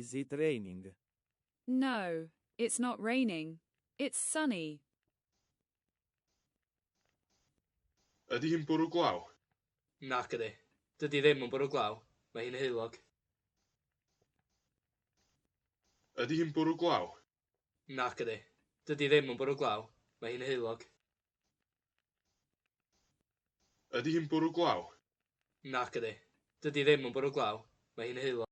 Is it raining? No, it's not raining. It's sunny. Ydy hi'n bwrw glaw? Nac ydi. Dydy ddim yn bwrw glaw. Mae hi'n heulog. Ydy hi'n bwrw glaw? Nac ydi. Dydy ddim yn bwrw glaw. Mae hi'n heulog. Ydy hi'n bwrw glaw? Nac ydi. Dydy ddim yn bwrw glaw. Mae hi'n heulog.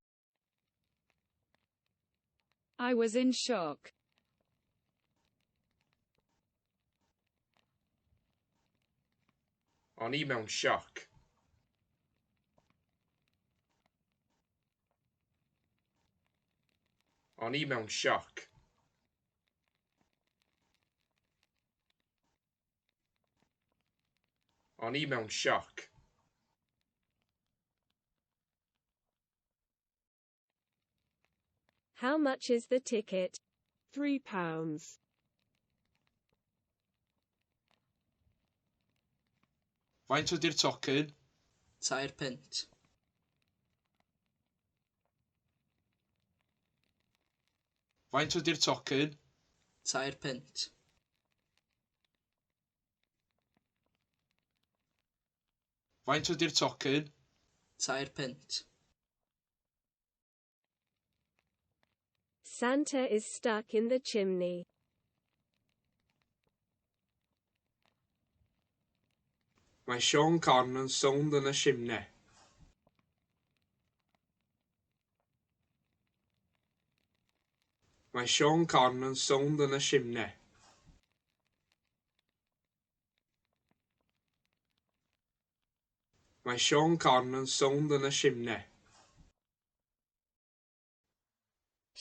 I was in shock. O'n i mewn sioc. O'n i mewn sioc. O'n i mewn sioc. How much is the ticket? £3. Faint ydy'r tocyn? £2. Faint ydy'r tocyn? £2. Faint ydy'r tocyn? £2. Santa is stuck in the chimney. Mae Sean Conn yn sownd yn y simne. Mae Sean Conn yn sownd yn y simne. Mae Sean Conn yn sownd yn y simne.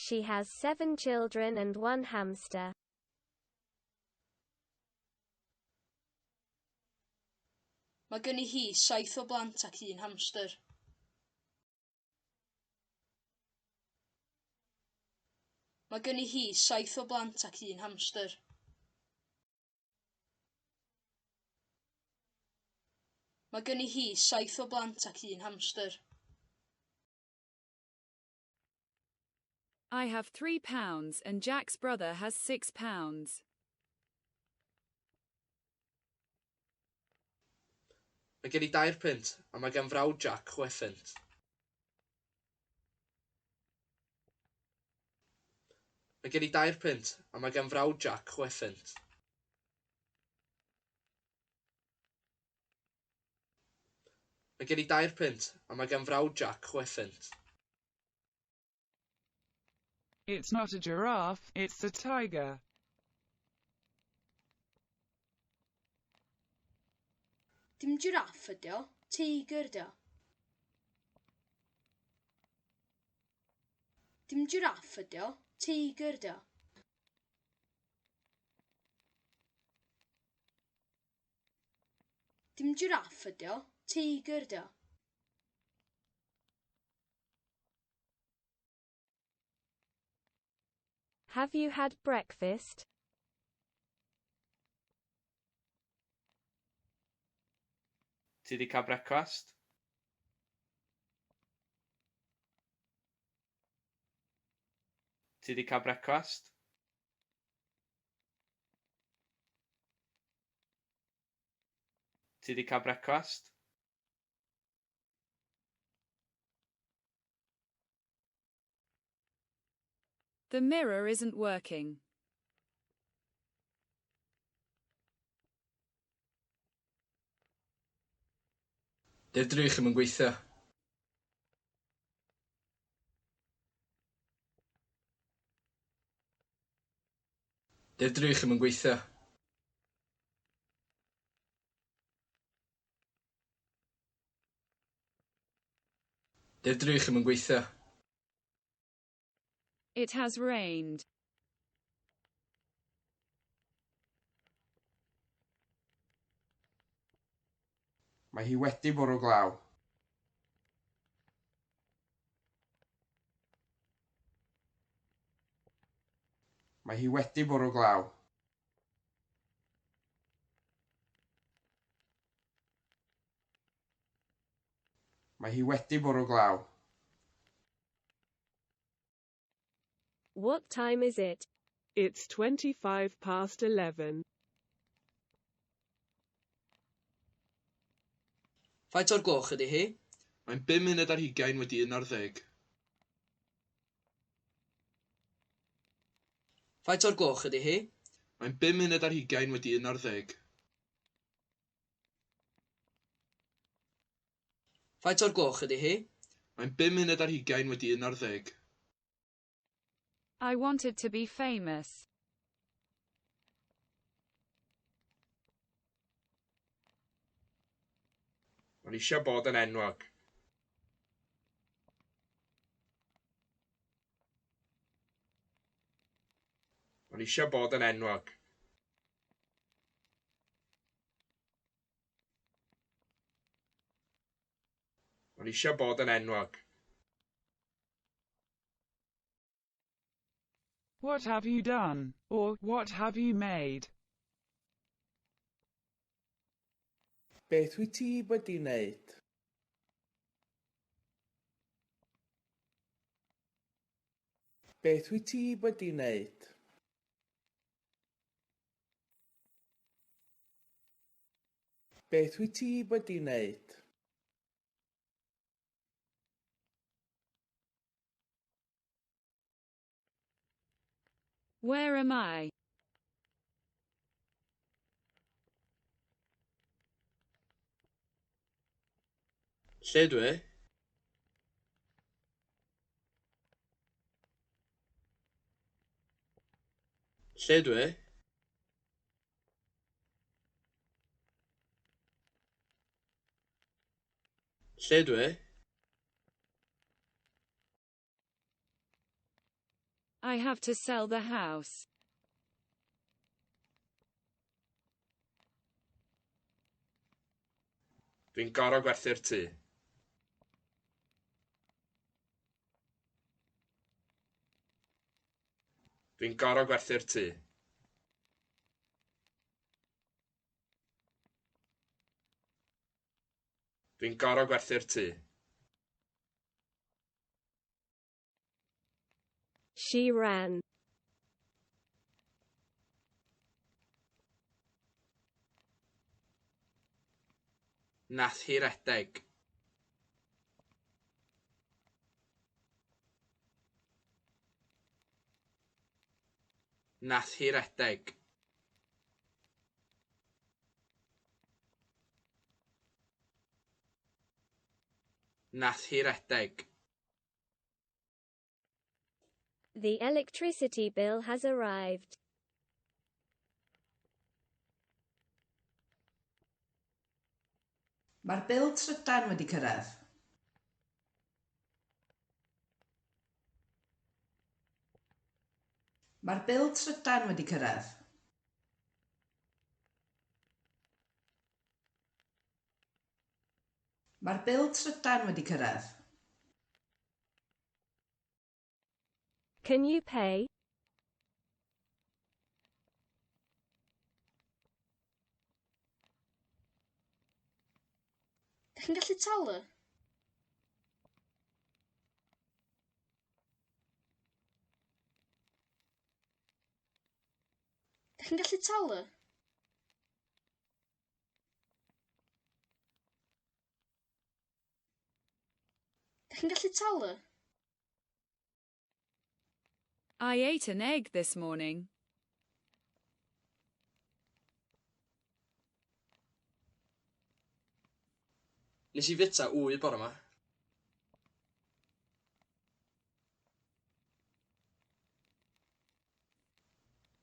She has 7 children and 1 hamster. Mae gen i hi 7 o blant ac 1 hamster. Mae gen i hi 7 o blant ac 1 hamster. Mae gen i hi 7 o blant ac 1 hamster. I have £3 and Jack's brother has £6. Mae gen i £2 a mae gan frawd Jack £6. Mae gen i £2 a mae gan frawd Jack £6. Mae gen i £2 a mae gan frawd Jack £6. It's not a giraffe, it's a tiger. Dim giraff ydi o, teigr ydi o. Dim giraff ydi o, teigr ydi o. Dim giraff ydi o, teigr ydi o. Have you had breakfast? Ti 'di cael brecwast? Ti 'di cael brecwast? Ti 'di cael brecwast? The mirror isn't working. Dy'r drych ddim yn gweithio. Dy'r drych ddim yn gweithio. Dy'r drych ddim yn gweithio. It has rained. Mae hi wedi bwrw glaw. Mae hi wedi bwrw glaw. Mae hi wedi bwrw glaw. What time is it? It's 11:25. Faint o'r gloch ydy hi? Mae'n 5 munud ar 20 wedi 11. Faint o'r gloch ydy hi? Mae'n 5 munud ar 20 wedi 11. Faint o'r gloch ydy hi? Mae'n 5 munud ar 20 wedi 11. I wanted to be famous. O'n eisiau bod yn enwog. O'n eisiau bod yn enwog. O'n eisiau bod yn enwog. What have you done? Or, what have you made? Beth wyt ti wedi wneud? Beth wyt ti wedi wneud? Beth wyt ti wedi wneud? Where am I? Lle dwi? Lle dwi? Lle dwi? I have to sell the house. Dwi'n gor'o gwerthu'r tŷ. Dwi'n gor'o gwerthu'r tŷ. Dwi'n gor'o gwerthu'r tŷ. She ran. Nath hi redeg. Nath hi redeg. Nath hi redeg. The electricity bill has arrived. Mae'r bil trydan wedi cyrraedd. Mae'r bil trydan wedi cyrraedd. Mae'r bil trydan wedi cyrraedd. Can you pay? Dych chi'n gallu talu? Dych chi'n gallu talu? Dych chi'n gallu talu? I ate an egg this morning. Nes I fita wy bore yma.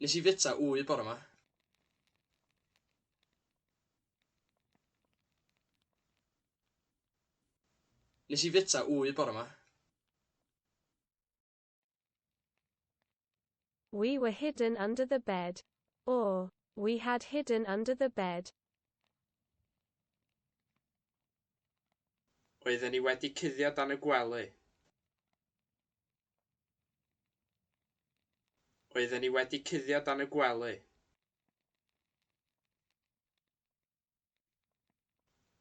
Nes I fita wy bore yma. Nes I fita wy bore yma. We were hidden under the bed. Or, we had hidden under the bed. Oedden ni wedi cuddio dan y gwely. Oedden ni wedi cuddio dan y gwely.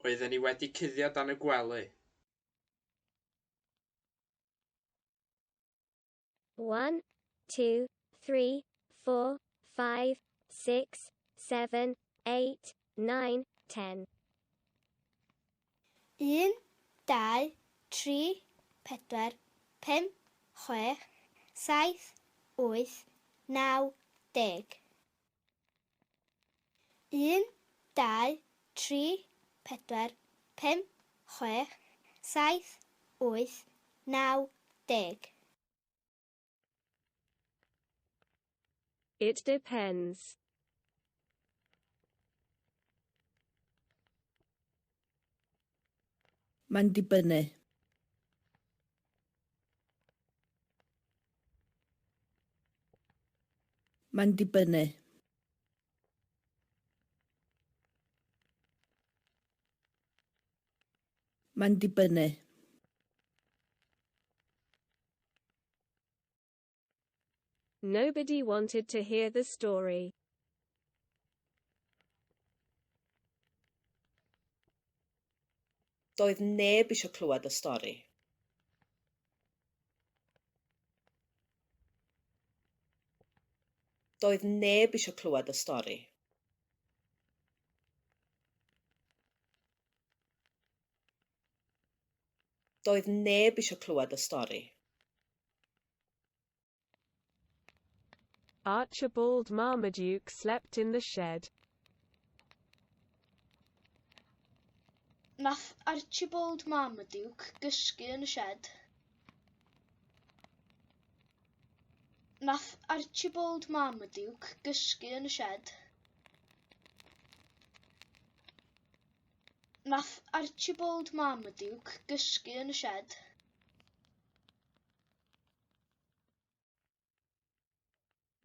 Oedden ni wedi cuddio dan y gwely. 1, 2, 3, 4, 5, 6, 7, 8, 9, 10. 1, 2, 3, 4, 5, 6, 7, 8, 9, 10. 1, 2, 3, 4, 5, 6, 7, 8, 9, 10. It depends. Mae'n dibynnu. Mae'n dibynnu. Mae'n dibynnu. Nobody wanted to hear the story. Doedd neb eisiau clywed y stori. Doedd neb eisiau clywed y stori. Doedd neb eisiau clywed y stori. Archibald Marmaduke slept in the shed. Nath Archibald Marmaduke gysgu yn y shed. Nath Archibald Marmaduke gysgu yn y shed. Nath Archibald Marmaduke gysgu yn y shed.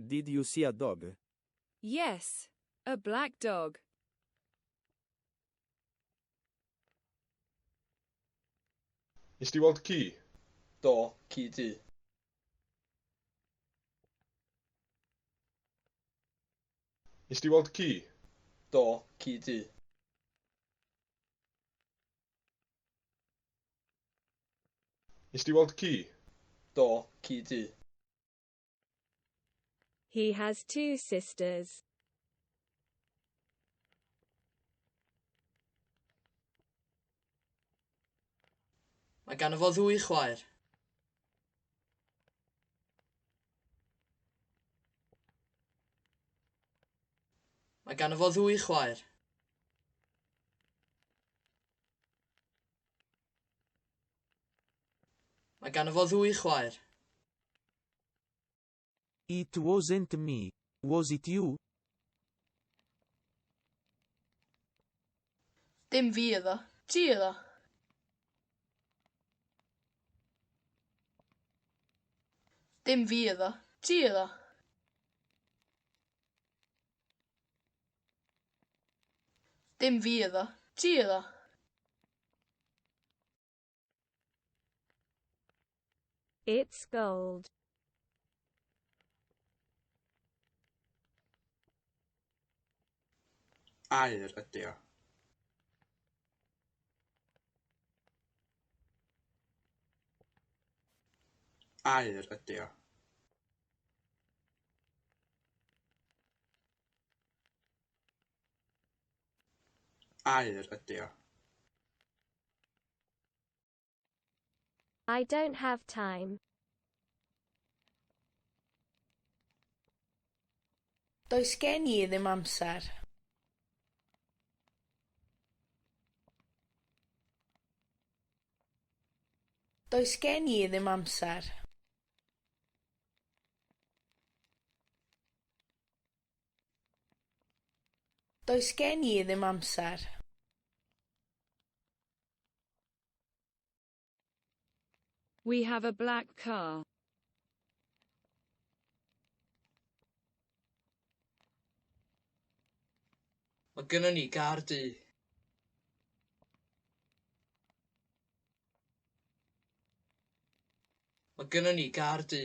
Did you see a dog? Yes, a black dog. Is di weld ci? Do, ci du. Is di weld ci? Do, ci du. Is di weld ci? Do, ci du. He has 2 sisters. Mae gan fo 2 chwaer. Mae gan fo 2 chwaer. Mae gan fo 2 chwaer. It wasn't me, was it you? Dim fi iddo, ti iddo. Dim fi iddo, ti iddo. Dim fi iddo, ti iddo. It's gold. Aur ydi o. Aur ydi o. Aur ydi o. I don't have time. Does gen i ddim amser. Does gen i ddim amser. Does gen i ddim amser. We have a black car. Mae gynnon ni gar du. Mae gynnon ni gar du.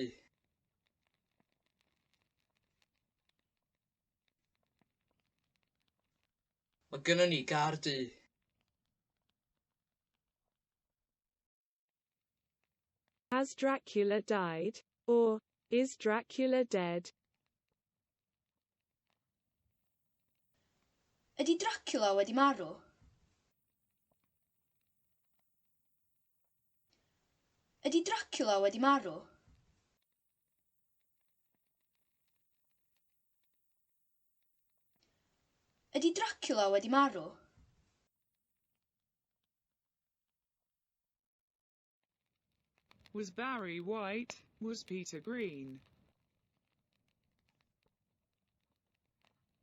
Mae gynnon ni gar du. Has Dracula died? Or, Is Dracula dead? Ydy Dracula wedi marw? Ydy Dracula wedi marw? Ydy Dracula wedi marw? Was Barry white? Was Peter green?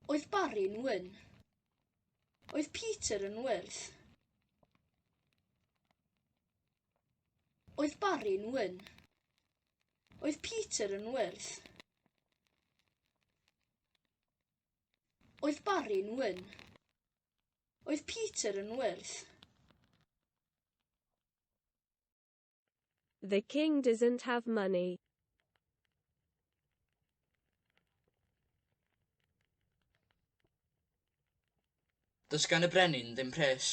Oedd Barry yn wyn? Oedd Peter yn wyrdd? Oedd Barry yn wyn? Oedd Peter yn wyrdd? Oedd Barry yn wyn? Oedd Peter yn wyrdd? The king doesn't have money. Does gan y brenin ddim pres.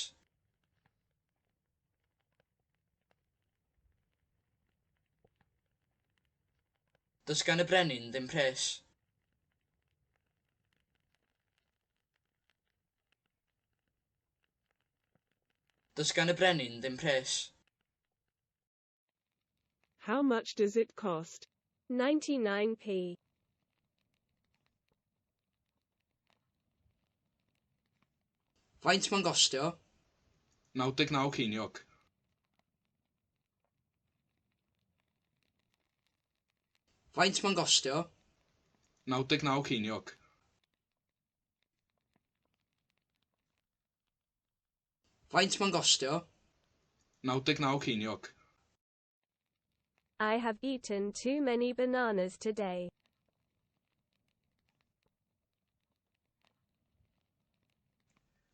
Does gan y brenin ddim pres. Does gan y brenin ddim pres. How much does it cost? 99p. Faint mae'n gostio? 99 ceiniog. Faint mae'n gostio? 99 ceiniog. Faint mae'n gostio? 99 ceiniog. I have eaten too many bananas today.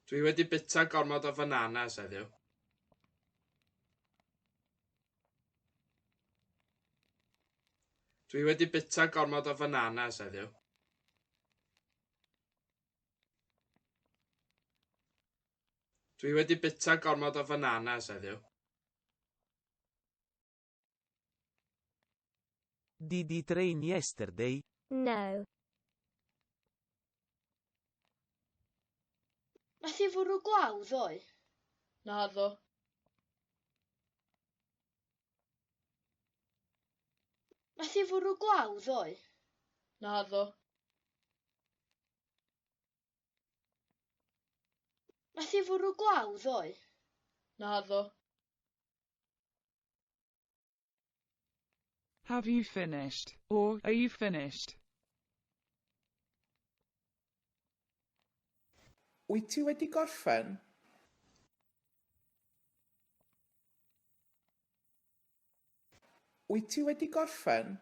Dwi wedi bita gormod o bananas heddiw. Dwi wedi bita gormod o bananas heddiw. Dwi wedi bita gormod o bananas heddiw. Did it rain yesterday? No. Nath i fwrw glaw ddoe? Naddo. Nath i fwrw glaw ddoe? Naddo. Nath i fwrw glaw ddoe? Naddo. Have you finished? Or are you finished? Wyt ti wedi gorffen? Wyt ti wedi gorffen?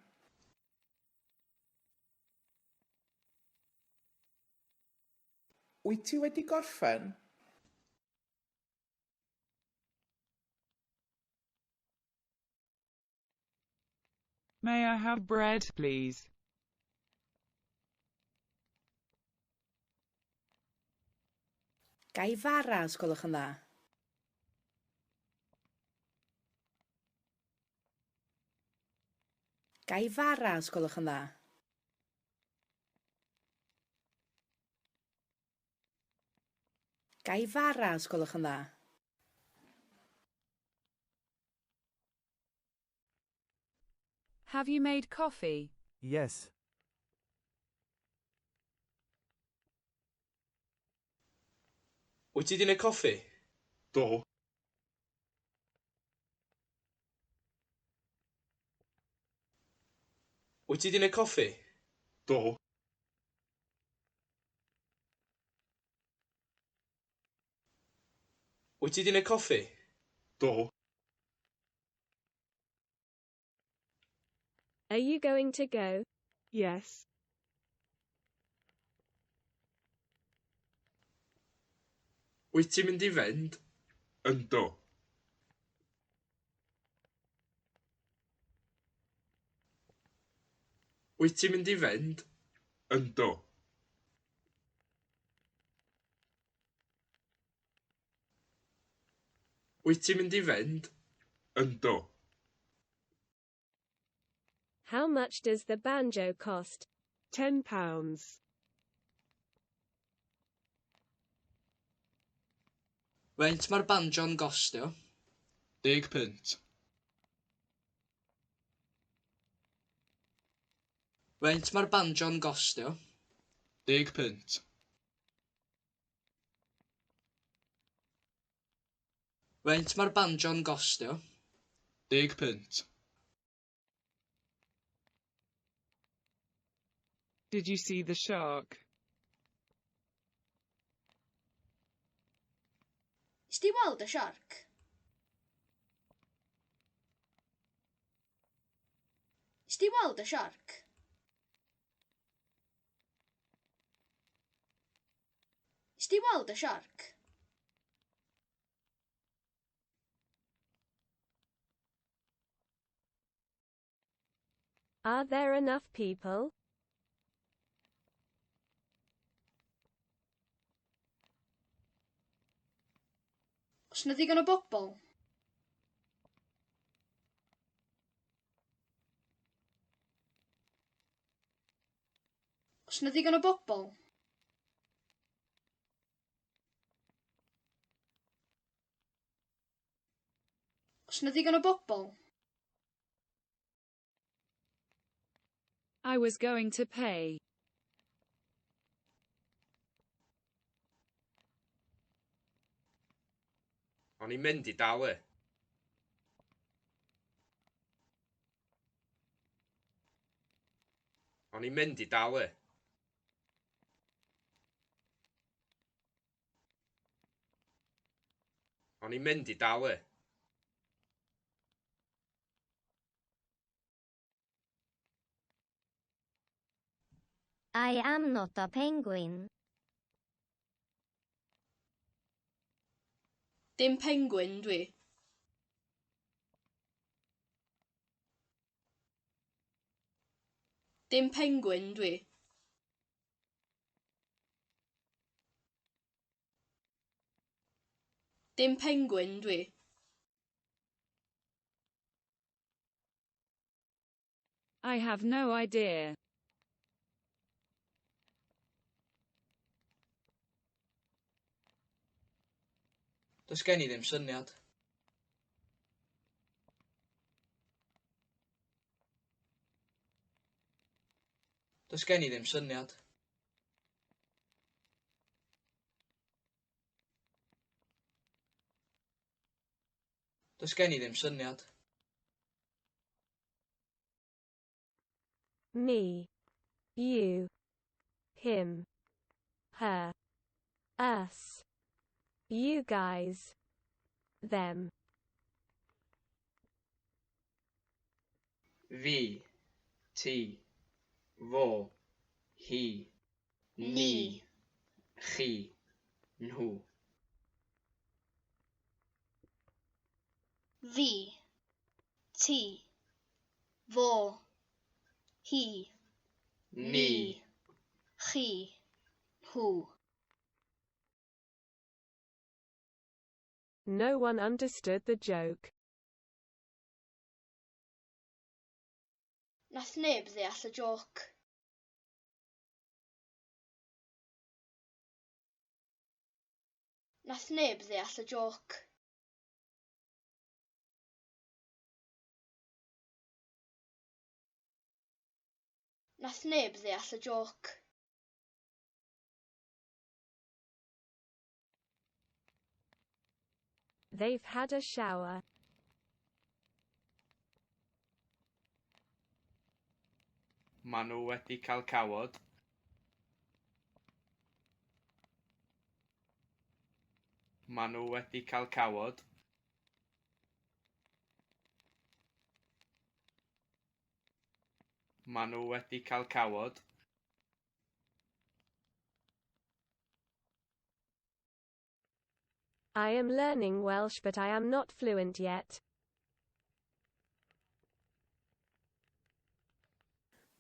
Wyt ti wedi gorffen? May I have bread, please? Gai fara os gwelwch yn dda. Gai fara os gwelwch yn dda. Gai fara os gwelwch yn dda. Have you made coffee? Yes. Wyt ti 'di neud coffi? Do. Wyt ti 'di neud coffi? Do. Wyt ti 'di neud coffi? Do. Are you going to go? Yes. Wyt ti'n mynd i fynd? Yndw. Wyt ti'n mynd i fynd? Yndw. Wyt ti'n mynd i fynd? Yndw. How much does the banjo cost? £10. Faint mae'r banjo'n gostio? £10. Faint mae'r banjo'n gostio? £10. Faint mae'r banjo'n gostio? £10. Did you see the shark? Is di weld y siarc? Is di weld y siarc? Is di weld y siarc? Are there enough people? Os na ddigon o bobl? Os na ddigon o bobl? Os na ddigon o bobl? I was going to pay. O'n i'n mynd i dalu. O'n i'n mynd i dalu. O'n i'n mynd i dalu. I am not a penguin. Dim pengwin dwi. Dim pengwin dwi. Dim pengwin dwi. I have no idea. Does gen i ddim syniad. Does gen i ddim syniad. Does gen i ddim syniad. Me. You. Him. Her. Us. You guys. Them. Fi, ti, fo, hi, ni, chi, nhw. Fi. Ti. Fo. Hi. Ni. Chi. Nhw. No one understood the joke. Nath neb ddeall y joc. Nath neb ddeall y joc. Nath neb ddeall y joc. They've had a shower. Maen nhw wedi cael cawod. Maen nhw wedi cael cawod. Maen nhw wedi cael cawod. I am learning Welsh but I am not fluent yet.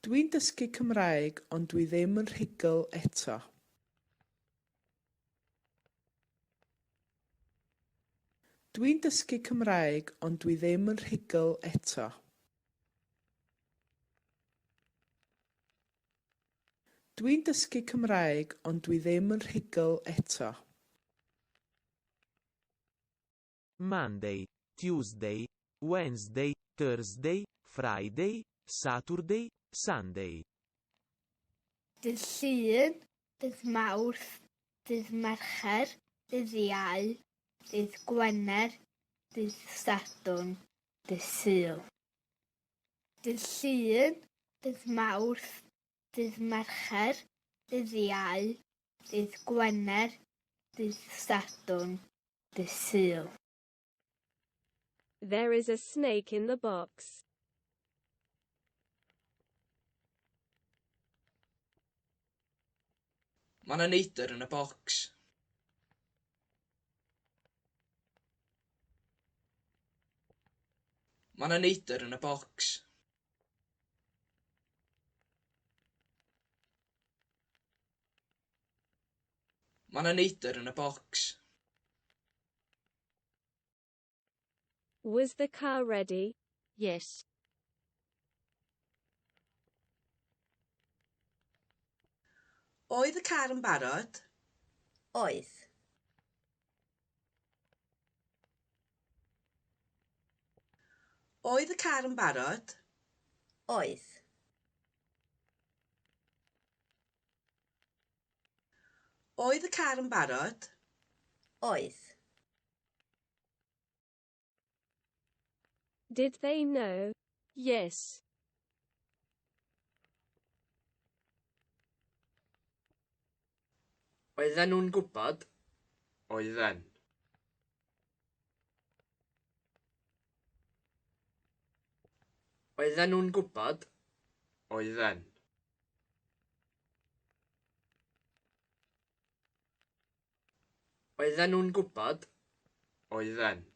Dwi'n dysgu Cymraeg ond dwi ddim yn rhugl eto. Dwi'n dysgu Cymraeg ond dwi ddim yn rhugl eto. Dwi'n dysgu Cymraeg ond dwi ddim yn rhugl eto. Monday, Tuesday, Wednesday, Thursday, Friday, Saturday, Sunday. Dydd Llun, dydd Mawrth, dydd Mercher, dydd Iau, dydd Gwener, dydd Sadwrn, dydd Sul. Dydd Llun, dydd Mawrth, dydd Mercher, dydd Iau, dydd Gwener, dydd Sadwrn, dydd Sul. There is a snake in the box. Mae 'na neidr yn y bocs. Mae 'na neidr yn y bocs. Mae 'na neidr yn y bocs. Was the car ready? Yes. Oedd y car yn barod? Oedd. Oedd y car yn barod? Oedd. Oedd y car yn barod? Oedd. Did they know? Yes. Oedden nhw'n gwybod? Oedden. Oedden nhw'n gwybod? Oedden. Oedden nhw'n gwybod? Oedden.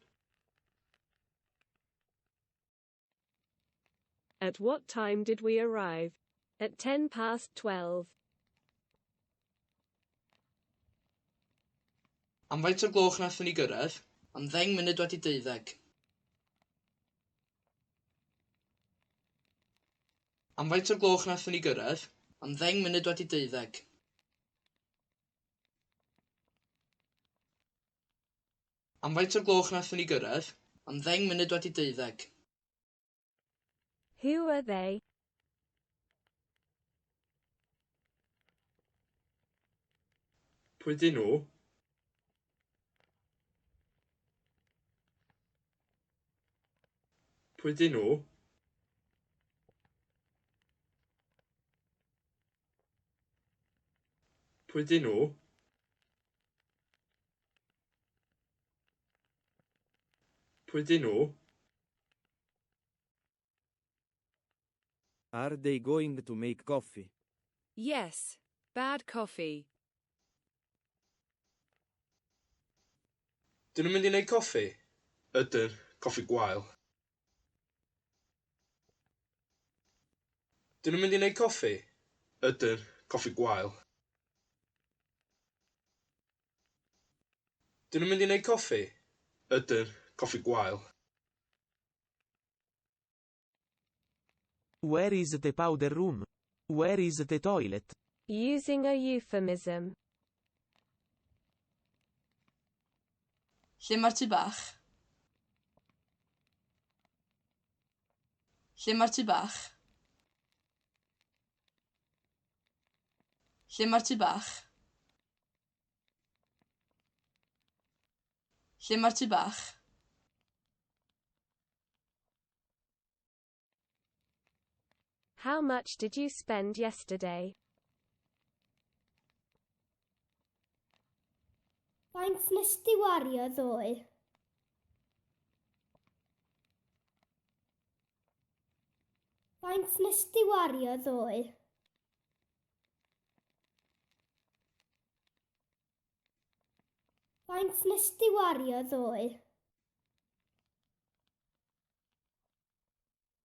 At what time did we arrive? At 12:10. Am faint o'r gloch nathon ni gyrraedd? Am 10 munud wedi 12. Am faint o'r gloch nathon ni gyrraedd? Am 10 munud wedi 12. Am faint o'r gloch nathon ni gyrraedd? Am 10 munud wedi 12. Who are they? Pwy 'dyn nhw? Pwy 'dyn nhw? Pwy 'dyn nhw? Pwy 'dyn nhw? Are they going to make coffee? Yes. Bad coffee. Dyn nhw'n mynd i wneud coffi? Ydyn, coffi gwael. Dyn nhw'n mynd i wneud coffi? Ydyn, coffi gwael. Dyn nhw'n mynd i wneud coffi? Ydyn, coffi gwael. Where is the powder room? Where is the toilet? Using a euphemism. Lle mae'r tŷ bach? Lle mae'r tŷ bach? Lle mae'r tŷ bach? Lle mae'r tŷ bach? How much did you spend yesterday? Faint nes di wario ddoe? Faint nes di wario ddoe? Faint nes di wario ddoe?